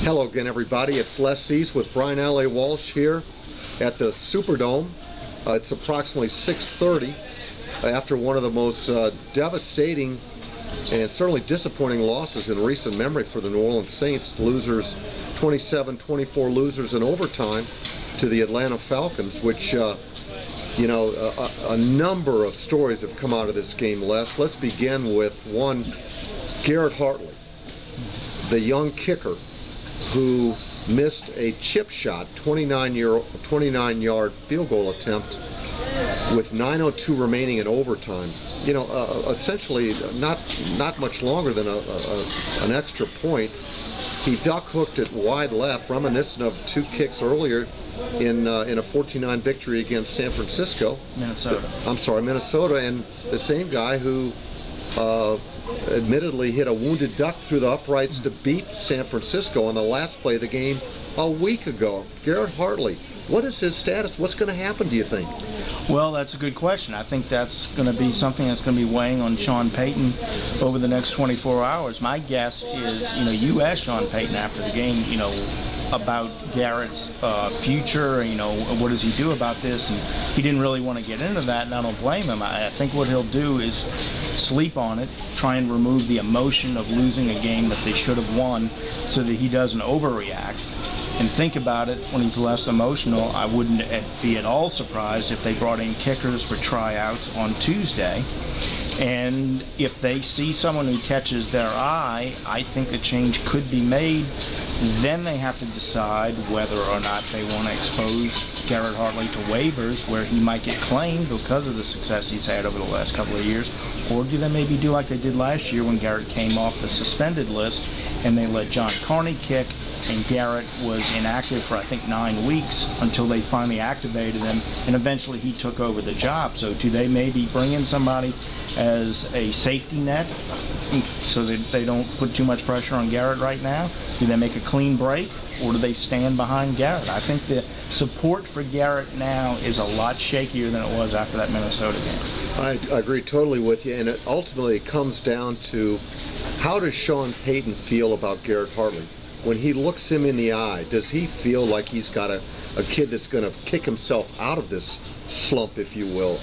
Hello again, everybody. It's Les East with Brian Allee-Walsh here at the Superdome. It's approximately 6:30 after one of the most devastating and certainly disappointing losses in recent memory for the New Orleans Saints. Losers, 27-24 losers in overtime to the Atlanta Falcons, which a number of stories have come out of this game, Les. Let's begin with one, Garrett Hartley, the young kicker who missed a chip shot, 29-yard field goal attempt with 9:02 remaining in overtime. Essentially not much longer than an extra point. He duck hooked it wide left, reminiscent of two kicks earlier in a 14-9 victory against San Francisco. Minnesota, and the same guy who admittedly hit a wounded duck through the uprights to beat San Francisco on the last play of the game a week ago. Garrett Hartley, what is his status? What's going to happen, do you think? Well, that's a good question. I think that's going to be something that's going to be weighing on Sean Payton over the next 24 hours. My guess is, you asked Sean Payton after the game, about Garrett's future, what does he do about this, and he didn't really want to get into that, and I don't blame him. I think what he'll do is sleep on it, try and remove the emotion of losing a game that they should have won so that he doesn't overreact, and think about it when he's less emotional. I wouldn't be at all surprised if they brought in kickers for tryouts on Tuesday. And if they see someone who catches their eye, I think a change could be made. Then they have to decide whether or not they want to expose Garrett Hartley to waivers where he might get claimed because of the success he's had over the last couple of years. Or do they maybe do like they did last year when Garrett came off the suspended list and they let John Carney kick, and Garrett was inactive for I think 9 weeks until they finally activated him, and eventually he took over the job. So do they maybe bring in somebody as a safety net so that they don't put too much pressure on Garrett right now? Do they make a clean break, or do they stand behind Garrett? I think the support for Garrett now is a lot shakier than it was after that Minnesota game. I agree totally with you, and it ultimately comes down to how does Sean Payton feel about Garrett Hartley? When he looks him in the eye, does he feel like he's got a kid that's going to kick himself out of this slump, if you will?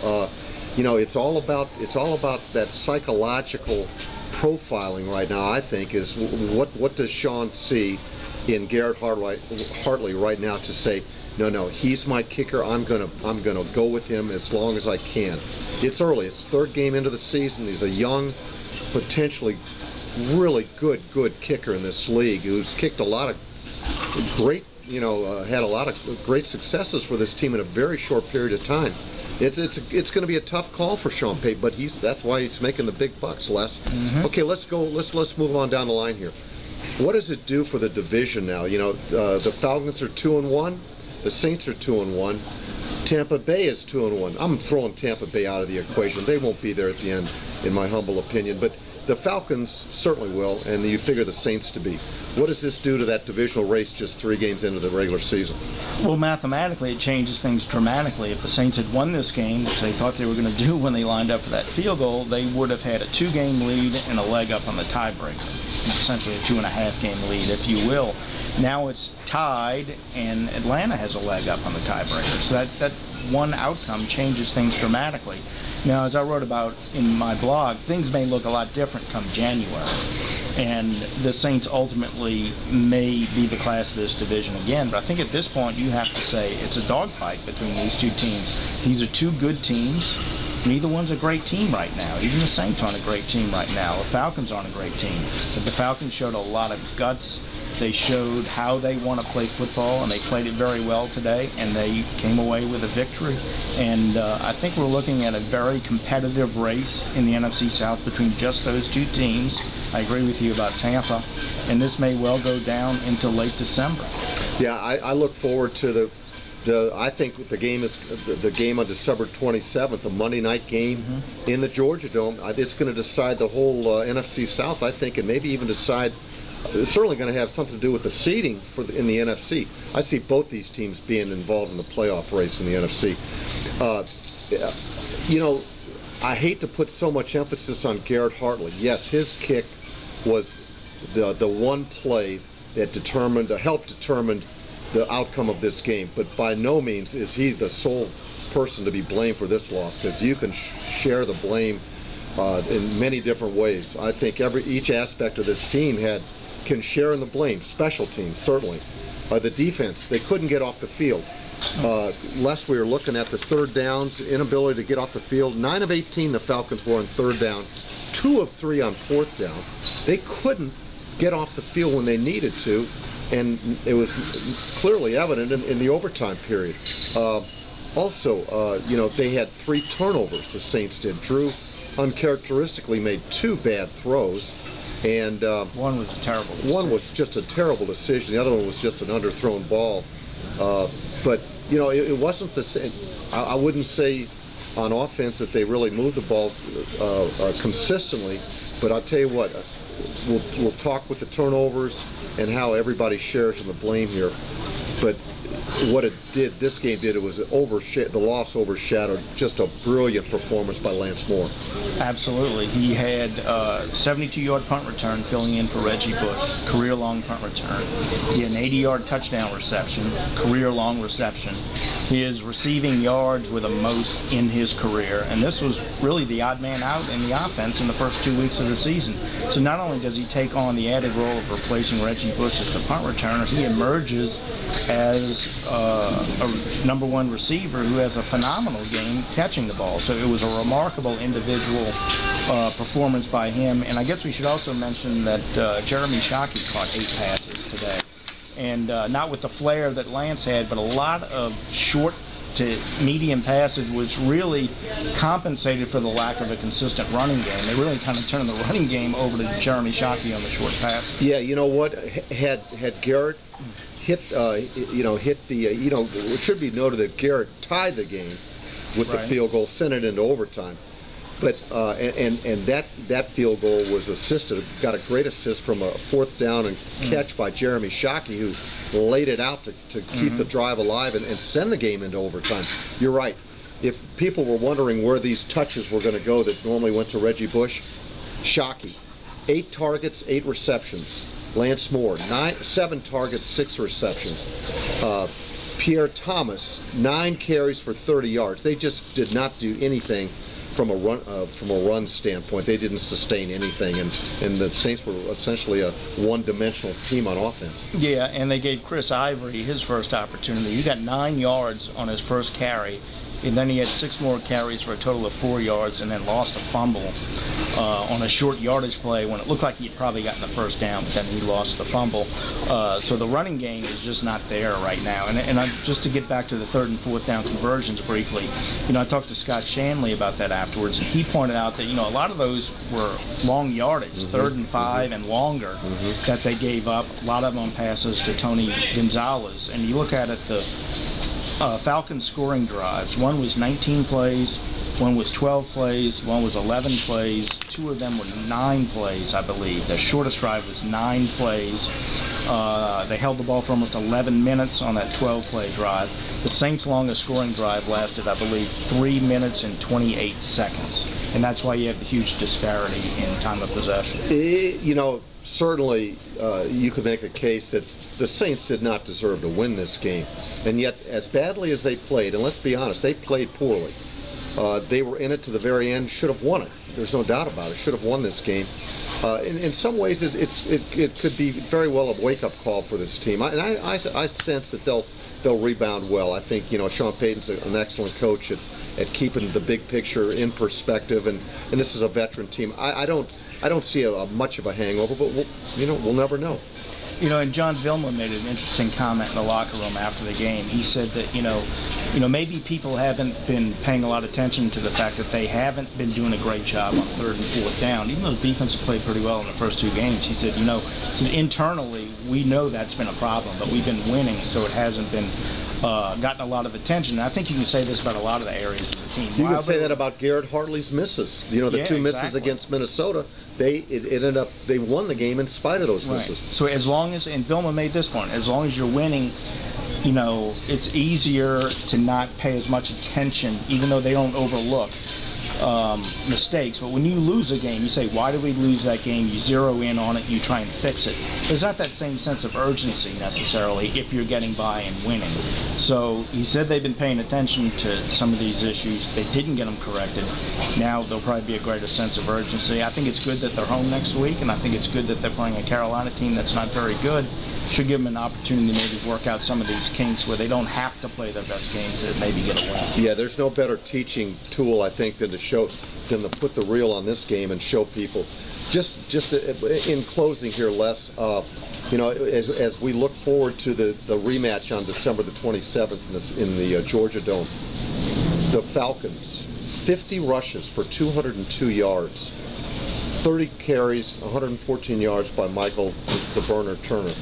It's all about that psychological profiling right now. I think is what does Sean see in Garrett Hartley right now to say, no, he's my kicker. I'm gonna go with him as long as I can. It's early. It's third game into the season. He's a young, potentially really good kicker in this league who's kicked a lot of great, had a lot of great successes for this team in a very short period of time. It's going to be a tough call for Sean Payton, but that's why he's making the big bucks, Les. Okay, let's go. Let's move on down the line here. What does it do for the division now? The Falcons are 2-1, the Saints are 2-1, Tampa Bay is 2-1. I'm throwing Tampa Bay out of the equation. They won't be there at the end, in my humble opinion, but the Falcons certainly will, and you figure the Saints to be. What does this do to that divisional race just 3 games into the regular season? Well, mathematically, it changes things dramatically. If the Saints had won this game, which they thought they were going to do when they lined up for that field goal, they would have had a 2-game lead and a leg up on the tiebreaker. Essentially a 2.5-game lead, if you will. Now it's tied, and Atlanta has a leg up on the tiebreaker. So that one outcome changes things dramatically. Now, as I wrote about in my blog, things may look a lot different come January, and the Saints ultimately may be the class of this division again. But I think at this point you have to say it's a dogfight between these two teams. These are two good teams. Neither one's a great team right now. Even the Saints aren't a great team right now. The Falcons aren't a great team. But the Falcons showed a lot of guts. They showed how they want to play football, and they played it very well today, and they came away with a victory. And I think we're looking at a very competitive race in the NFC South between just those two teams. I agree with you about Tampa, and this may well go down into late December. Yeah, I look forward to I think the game is the game on December 27th, a Monday night game in the Georgia Dome. It's going to decide the whole NFC South, I think, and maybe even decide. It's certainly going to have something to do with the seeding in the NFC. I see both these teams being involved in the playoff race in the NFC. I hate to put so much emphasis on Garrett Hartley. Yes, his kick was the one play that helped determine the outcome of this game. But by no means is he the sole person to be blamed for this loss, because you can share the blame in many different ways. I think each aspect of this team can share in the blame. Special teams, certainly. The defense, they couldn't get off the field. Les, we were looking at the third downs, inability to get off the field. 9 of 18 the Falcons were on third down, 2 of 3 on fourth down. They couldn't get off the field when they needed to, and it was clearly evident in the overtime period. Also, they had 3 turnovers, the Saints did. Drew uncharacteristically made 2 bad throws, and one was a terrible decision. One was just a terrible decision. The other one was just an underthrown ball. But it wasn't the same. I wouldn't say on offense that they really moved the ball consistently. But I'll tell you what, we'll talk with the turnovers and how everybody shares in the blame here. But what this game did, it was the loss overshadowed just a brilliant performance by Lance Moore. Absolutely. He had 72-yard punt return filling in for Reggie Bush, career-long punt return. He had an 80-yard touchdown reception, career-long reception. His receiving yards were the most in his career, and this was really the odd man out in the offense in the first 2 weeks of the season. So not only does he take on the added role of replacing Reggie Bush as the punt returner, he emerges as a #1 receiver who has a phenomenal game catching the ball. So it was a remarkable individual performance by him. And I guess we should also mention that Jeremy Shockey caught 8 passes today. And not with the flair that Lance had, but a lot of short to medium passage, which really compensated for the lack of a consistent running game. They really kind of turned the running game over to Jeremy Shockey on the short passes. Yeah, you know what? Had Garrett hit it should be noted that Garrett tied the game with the field goal, sent it into overtime. But and that field goal was assisted, got a great assist from a fourth down and catch by Jeremy Shockey, who laid it out to keep the drive alive and send the game into overtime. You're right. If people were wondering where these touches were going to go that normally went to Reggie Bush, Shockey, 8 targets, 8 receptions. Lance Moore, 7 targets, 6 receptions. Pierre Thomas, 9 carries for 30 yards. They just did not do anything from a run standpoint. They didn't sustain anything, and the Saints were essentially a one-dimensional team on offense. Yeah, and they gave Chris Ivory his first opportunity. He got 9 yards on his first carry, and then he had 6 more carries for a total of 4 yards, and then lost a fumble on a short yardage play when it looked like he had probably gotten the first down, but then he lost the fumble. So the running game is just not there right now. And just to get back to the 3rd and 4th down conversions briefly, I talked to Scott Shanley about that afterwards, and he pointed out that a lot of those were long yardage, 3rd and 5 and longer, that they gave up. A lot of them on passes to Tony Gonzalez, and you look at it, the Falcons scoring drives. One was 19 plays, one was 12 plays, one was 11 plays, 2 of them were 9 plays, I believe. The shortest drive was 9 plays. They held the ball for almost 11 minutes on that 12-play drive. The Saints' longest scoring drive lasted, I believe, 3 minutes and 28 seconds. And that's why you have the huge disparity in time of possession. Certainly you could make a case that the Saints did not deserve to win this game. And yet, as badly as they played, and let's be honest, they played poorly. They were in it to the very end, should have won it. There's no doubt about it. Should have won this game. In some ways, it could be very well a wake-up call for this team. I sense that they'll rebound well. I think Sean Payton's an excellent coach at keeping the big picture in perspective, and this is a veteran team. I don't see much of a hangover, but we'll never know. And John Vilma made an interesting comment in the locker room after the game. He said that, maybe people haven't been paying a lot of attention to the fact that they haven't been doing a great job on 3rd and 4th down. Even though the defense played pretty well in the first 2 games, he said, internally, we know that's been a problem, but we've been winning, so it hasn't been gotten a lot of attention. And I think you can say this about a lot of the areas of the team. You can say that about Garrett Hartley's misses. The 2 misses against Minnesota, it ended up, they won the game in spite of those misses. So as long as, and Vilma made this point, as long as you're winning, it's easier to not pay as much attention, even though they don't overlook mistakes. But when you lose a game, you say, why did we lose that game? You zero in on it, you try and fix it. There's not that same sense of urgency necessarily if you're getting by and winning. So he said they've been paying attention to some of these issues. They didn't get them corrected. Now there'll probably be a greater sense of urgency. I think it's good that they're home next week, and I think it's good that they're playing a Carolina team that's not very good. Should give them an opportunity to maybe work out some of these kinks where they don't have to play their best game to maybe get a win. Yeah, there's no better teaching tool, I think, than to put the reel on this game and show people. Just in closing here, Les, you know, as we look forward to the rematch on December the 27th in the Georgia Dome, the Falcons, 50 rushes for 202 yards, 30 carries, 114 yards by Michael the Burner Turner.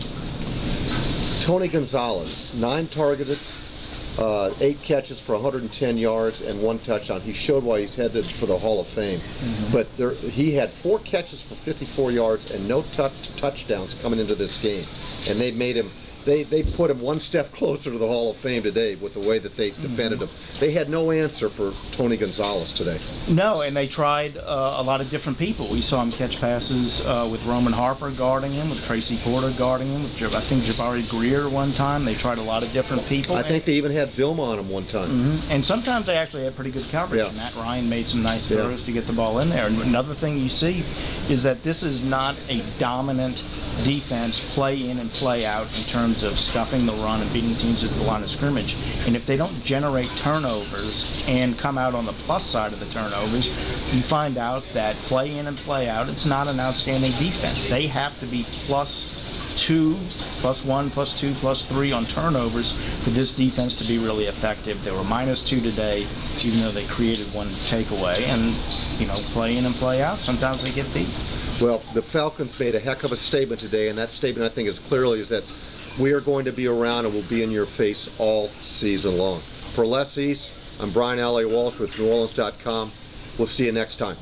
Tony Gonzalez, 9 targeted, 8 catches for 110 yards and 1 touchdown. He showed why he's headed for the Hall of Fame. But he had 4 catches for 54 yards and no touchdowns coming into this game. And they made him, they put him one step closer to the Hall of Fame today with the way that they defended him. They had no answer for Tony Gonzalez today. No, and they tried a lot of different people. We saw him catch passes with Roman Harper guarding him, with Tracy Porter guarding him, with I think Jabari Greer one time. They tried a lot of different people. I think they even had Vilma on him one time. And sometimes they actually had pretty good coverage. Yeah. Matt Ryan made some nice throws to get the ball in there. And another thing you see is that this is not a dominant defense, play in and play out in terms of stuffing the run and beating teams at the line of scrimmage. And if they don't generate turnovers and come out on the plus side of the turnovers, you find out that play in and play out, it's not an outstanding defense. They have to be +2, +1, +2, +3 on turnovers for this defense to be really effective. They were -2 today, even though they created 1 takeaway. And, you know, play in and play out, sometimes they get beat. Well, the Falcons made a heck of a statement today, and that statement I think is that we are going to be around and will be in your face all season long. For Les East, I'm Brian Allee-Walsh with NewOrleans.com. We'll see you next time.